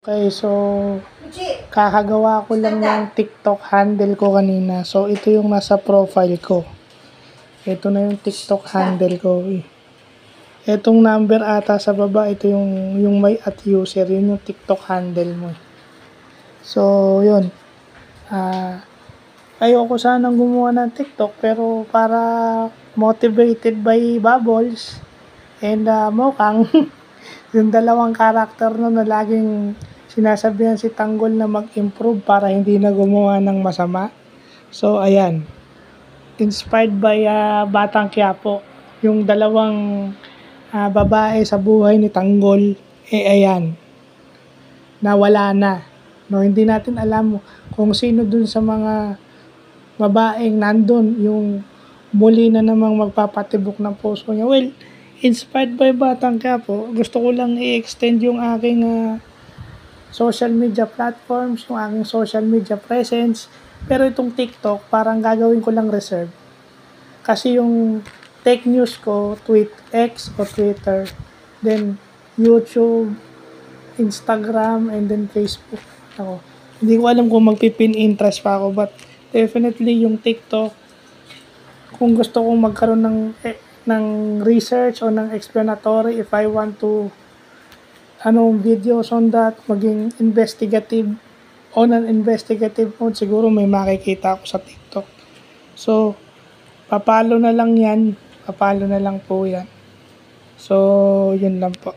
Okay, so kakagawa ko lang ng TikTok handle ko kanina. So ito yung nasa profile ko. Ito na yung TikTok handle ko. Etong number ata sa baba, ito yung may at user, yun yung TikTok handle mo. So yun. Ayoko sanang gumawa ng TikTok pero para motivated by Bubbles and Mokang yung dalawang karakter na laging sinasabihan si Tanggol na mag-improve para hindi na gumawa ng masama. So, ayan. Inspired by Batang Quiapo. Yung dalawang babae sa buhay ni Tanggol. Ayan. Nawala na. No, hindi natin alam kung sino dun sa mga babaeng nandun. Yung muli na namang magpapatibok ng puso niya. Well, inspired by Batang Quiapo, gusto ko lang i-extend yung aking social media platforms, yung aking social media presence. Pero itong TikTok, parang gagawin ko lang reserve. Kasi yung tech news ko, X o Twitter, then YouTube, Instagram, and then Facebook. Ako. Hindi ko alam kung magpipin interest pa ako, but definitely yung TikTok, kung gusto kong magkaroon ng research o ng explanatory, if I want to videos on that, maging investigative o non-investigative mode, siguro may makikita ako sa TikTok. So, papalo na lang po yan. So, yun lang po.